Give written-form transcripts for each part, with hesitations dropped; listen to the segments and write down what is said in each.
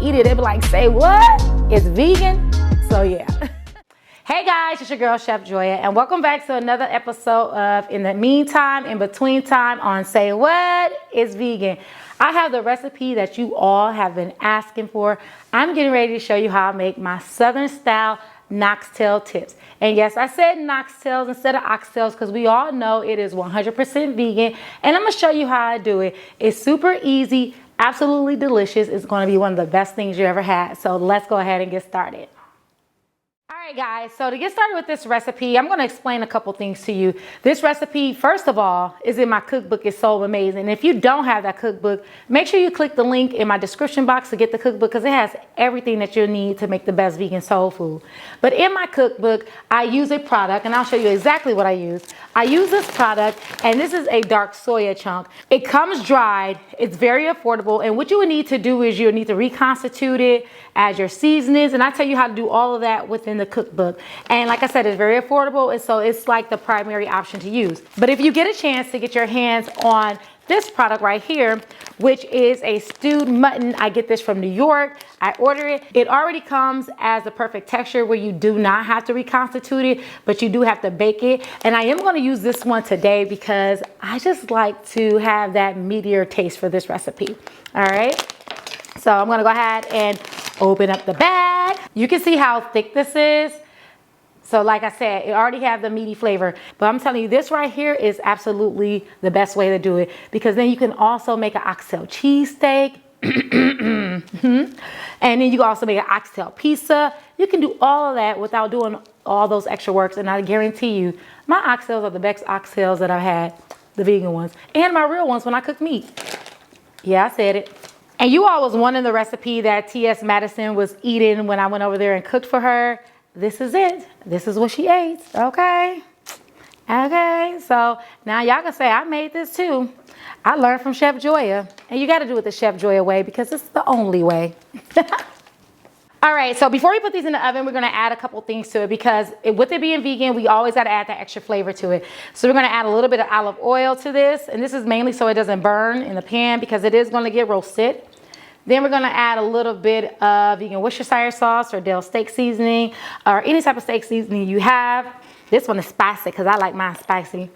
eat it, they'll be like, say what? It's vegan? So yeah. Hey guys, it's your girl Chef Joya, and welcome back to another episode of In the Meantime, In Between Time on Say What Is Vegan. I have the recipe that you all have been asking for. I'm getting ready to show you how I make my Southern style Noxtail tips. And yes, I said Noxtails instead of Oxtails because we all know it is 100% vegan. And I'm going to show you how I do it. It's super easy, absolutely delicious. It's going to be one of the best things you ever had. So let's go ahead and get started. All right guys, so to get started with this recipe, I'm going to explain a couple things to you. This recipe, first of all, is in my cookbook. It's so amazing. If you don't have that cookbook, make sure you click the link in my description box to get the cookbook because it has everything that you'll need to make the best vegan soul food. But in my cookbook, I use a product, and I'll show you exactly what I use. I use this product, and this is a dark soya chunk. It comes dried. It's very affordable, and what you would need to do is you'll need to reconstitute it, add your seasonings, and I tell you how to do all of that within the cookbook. And like I said, it's very affordable, and so it's like the primary option to use. But if you get a chance to get your hands on this product right here, which is a stewed mutton, I get this from New York. I order it. It already comes as the perfect texture where you do not have to reconstitute it, but you do have to bake it. And I am going to use this one today because I just like to have that meatier taste for this recipe. All right. So I'm going to go ahead and open up the bag. You can see how thick this is. So like I said, it already has the meaty flavor, but I'm telling you, this right here is absolutely the best way to do it because then you can also make an oxtail cheesesteak. And then you can also make an oxtail pizza. You can do all of that without doing all those extra works. And I guarantee you, my oxtails are the best oxtails that I've had, the vegan ones, and my real ones when I cook meat. Yeah, I said it. And you all was wanting the recipe that T.S. Madison was eating when I went over there and cooked for her. This is it. This is what she ate. Okay. Okay. So now y'all can say I made this too. I learned from Chef Joya. And you got to do it the Chef Joya way because it's the only way. All right. So before we put these in the oven, we're going to add a couple things to it because with it being vegan, we always got to add that extra flavor to it. So we're going to add a little bit of olive oil to this. And this is mainly so it doesn't burn in the pan because it is going to get roasted. Then we're going to add a little bit of vegan Worcestershire sauce or Dell steak seasoning or any type of steak seasoning you have. This one is spicy because I like mine spicy.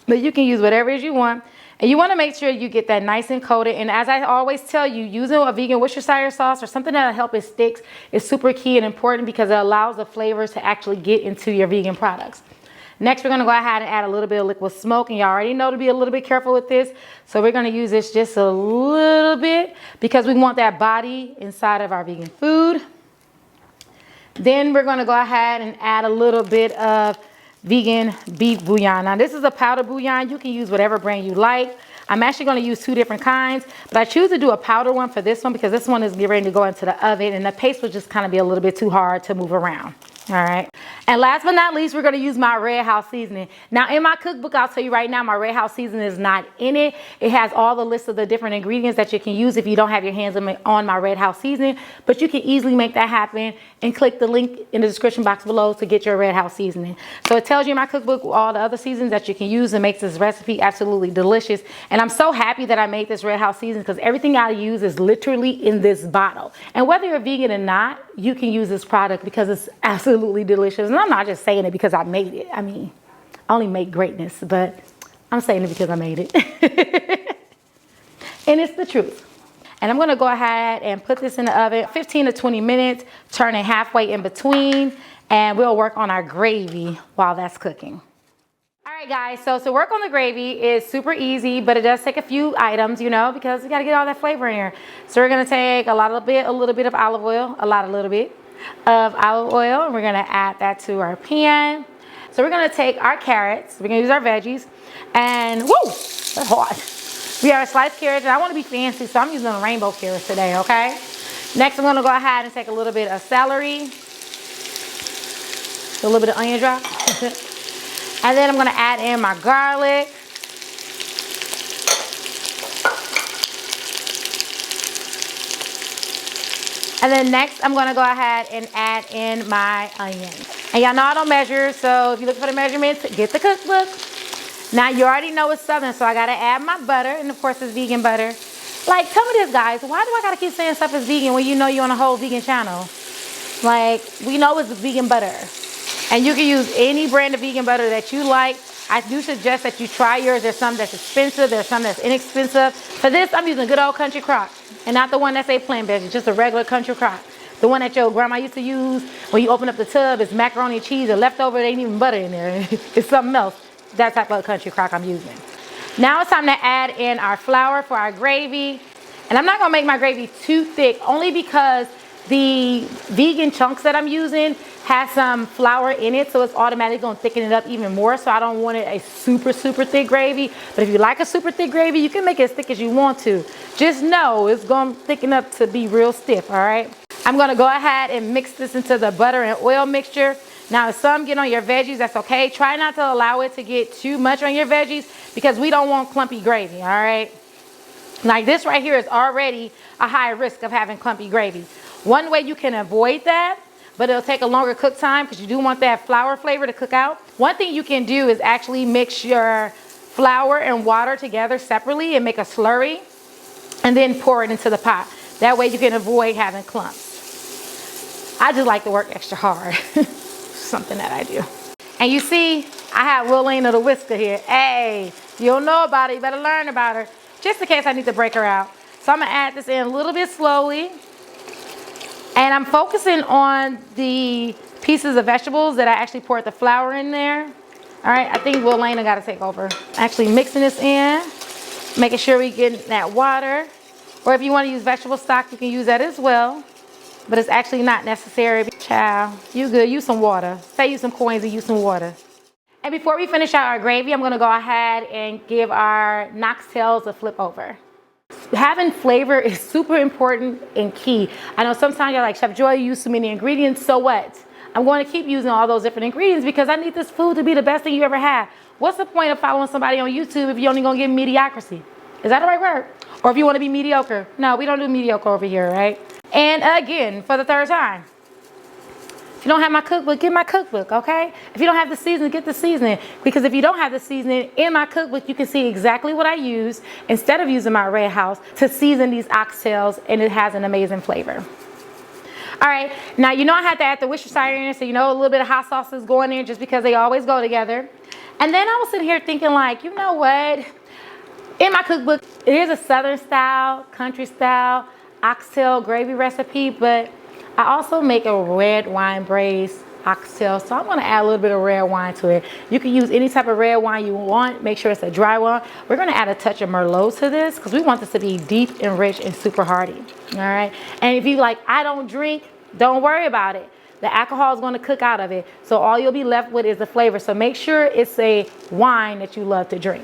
But you can use whatever it is you want. And you want to make sure you get that nice and coated. And as I always tell you, using a vegan Worcestershire sauce or something that'll help it stick is super key and important because it allows the flavors to actually get into your vegan products. Next, we're going to go ahead and add a little bit of liquid smoke. And you already know to be a little bit careful with this. So we're going to use this just a little bit because we want that body inside of our vegan food. Then we're going to go ahead and add a little bit of vegan beef bouillon. Now, this is a powder bouillon. You can use whatever brand you like. I'm actually going to use two different kinds, but I choose to do a powder one for this one because this one is getting ready to go into the oven and the paste will just kind of be a little bit too hard to move around. All right. And last but not least, we're going to use my Red House seasoning. Now, in my cookbook, I'll tell you right now, my Red House seasoning is not in it. It has all the list of the different ingredients that you can use if you don't have your hands on my Red House seasoning. But you can easily make that happen and click the link in the description box below to get your Red House seasoning. So it tells you in my cookbook all the other seasons that you can use and makes this recipe absolutely delicious. And I'm so happy that I made this Red House seasoning because everything I use is literally in this bottle. And whether you're vegan or not, you can use this product because it's absolutely delicious. And I'm not just saying it because I made it. I mean, I only make greatness, but I'm saying it because I made it. And it's the truth. And I'm going to go ahead and put this in the oven 15 to 20 minutes, turn it halfway in between, and we'll work on our gravy while that's cooking. All right, guys, so to work on the gravy is super easy, but it does take a few items, you know, because we got to get all that flavor in here. So we're going to take a little bit of olive oil, and we're going to add that to our pan. So we're going to take our carrots, we're going to use our veggies, and woo, they're hot. We have sliced carrots, and I want to be fancy, so I'm using a rainbow carrots today, okay? Next, I'm going to go ahead and take a little bit of celery, a little bit of onion drop. And then I'm going to add in my garlic. And then next, I'm going to go ahead and add in my onions. And y'all know I don't measure, so if you look for the measurements, get the cookbook. Now, you already know it's Southern, so I got to add my butter. And, of course, it's vegan butter. Like, tell me this, guys. Why do I gotta keep saying stuff is vegan when you know you're on a whole vegan channel? Like, we know it's vegan butter. And you can use any brand of vegan butter that you like. I do suggest that you try yours. There's some that's expensive. There's some that's inexpensive. For this, I'm using good old country crock. And not the one that's a plant-based. It's just a regular country crock. The one that your grandma used to use when you open up the tub. It's macaroni and cheese or leftover. There ain't even butter in there. It's something else. That type of country crock I'm using. Now it's time to add in our flour for our gravy. And I'm not going to make my gravy too thick, only because the vegan chunks that I'm using has some flour in it, so it's automatically going to thicken it up even more. So I don't want it a super, super thick gravy. But if you like a super thick gravy, you can make it as thick as you want to. Just know it's going to thicken up to be real stiff, all right? I'm going to go ahead and mix this into the butter and oil mixture. Now, if some get on your veggies, that's okay. Try not to allow it to get too much on your veggies because we don't want clumpy gravy, all right? Like this right here is already a high risk of having clumpy gravy. One way you can avoid that, but it'll take a longer cook time because you do want that flour flavor to cook out. One thing you can do is actually mix your flour and water together separately and make a slurry and then pour it into the pot. That way you can avoid having clumps. I just like to work extra hard. Something that I do. And you see, I have Lil Lena the whisker here. Hey, you don't know about it, you better learn about her. Just in case I need to break her out. So I'm gonna add this in a little bit slowly. And I'm focusing on the pieces of vegetables that I actually poured the flour in there. All right, I think Lil Lena gotta take over. Actually mixing this in, making sure we get that water. Or if you wanna use vegetable stock, you can use that as well. But it's actually not necessary. Child, you good, use some water. Say use some coins and use some water. And before we finish out our gravy, I'm gonna go ahead and give our Noxtails a flip over. Having flavor is super important and key. I know sometimes you're like, Chef Joy, you use too many ingredients, so what? I'm going to keep using all those different ingredients because I need this food to be the best thing you ever had. What's the point of following somebody on YouTube if you're only gonna give mediocrity? Is that the right word? Or if you wanna be mediocre? No, we don't do mediocre over here, right? And again, for the third time, if you don't have my cookbook, get my cookbook, okay? If you don't have the seasoning, get the seasoning. Because if you don't have the seasoning in my cookbook, you can see exactly what I use instead of using my Red House to season these oxtails, and it has an amazing flavor. All right, now you know I had to add the Worcestershire in, so you know a little bit of hot sauce is going in just because they always go together. And then I was sitting here thinking like, you know what? In my cookbook, it is a Southern style, country style, oxtail gravy recipe, but I also make a red wine braised oxtail, so I'm gonna add a little bit of red wine to it. You can use any type of red wine you want. Make sure it's a dry one. We're gonna add a touch of Merlot to this because we want this to be deep and rich and super hearty, all right? And if you like, I don't drink, don't worry about it. The alcohol is gonna cook out of it, so all you'll be left with is the flavor. So make sure it's a wine that you love to drink.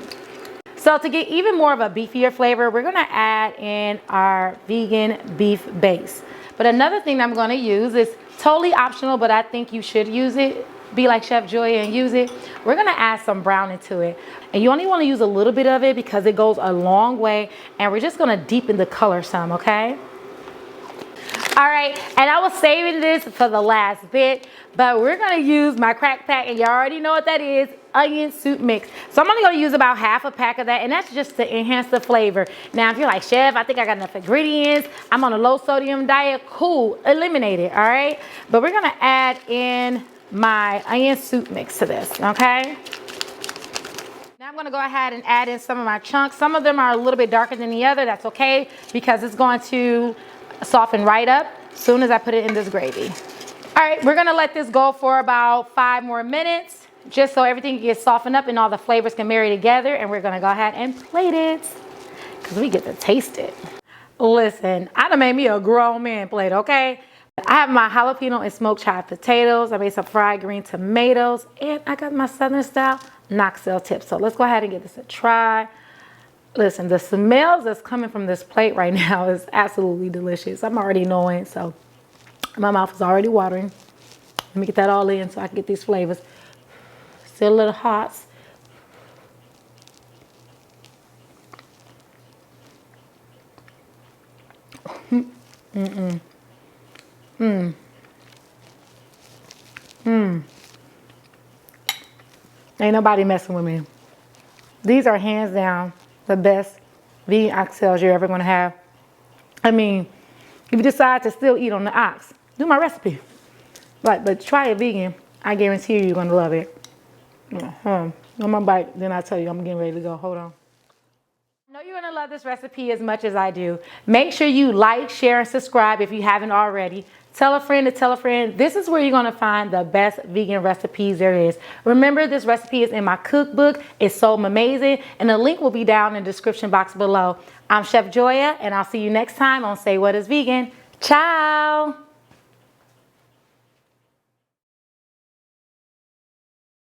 So to get even more of a beefier flavor, we're gonna add in our vegan beef base. But another thing I'm gonna use is totally optional, but I think you should use it. Be like Chef Joya and use it. We're gonna add some brown into it. And you only wanna use a little bit of it because it goes a long way. And we're just gonna deepen the color some, okay? All right, and I was saving this for the last bit, but we're gonna use my crack pack, and you already know what that is, onion soup mix. So I'm only gonna use about half a pack of that, and that's just to enhance the flavor. Now, if you're like, Chef, I think I got enough ingredients, I'm on a low sodium diet, cool, eliminate it, all right? But we're gonna add in my onion soup mix to this, okay? Now I'm gonna go ahead and add in some of my chunks. Some of them are a little bit darker than the other, that's okay, because it's going to soften right up as soon as I put it in this gravy. All right, we're gonna let this go for about 5 more minutes, just so everything gets softened up and all the flavors can marry together, and we're gonna go ahead and plate it, because we get to taste it. Listen, I done made me a grown man plate, okay? I have my jalapeno and smoked chopped potatoes, I made some fried green tomatoes, and I got my Southern style Noxtail tips. So let's go ahead and give this a try. Listen, the smells that's coming from this plate right now is absolutely delicious. I'm already knowing, so my mouth is already watering. Let me get that all in so I can get these flavors. Still a little hot. Ain't nobody messing with me. These are hands down the best vegan oxtails you're ever going to have. I mean, if you decide to still eat on the ox, do my recipe. But try it vegan. I guarantee you're going to love it. On my bike, then I'll tell you I'm getting ready to go. Hold on. I know you're going to love this recipe as much as I do. Make sure you like, share, and subscribe if you haven't already. Tell a friend to tell a friend. This is where you're going to find the best vegan recipes there is. Remember, this recipe is in my cookbook. It's so amazing. And the link will be down in the description box below. I'm Chef Joya, and I'll see you next time on Say What is Vegan. Ciao.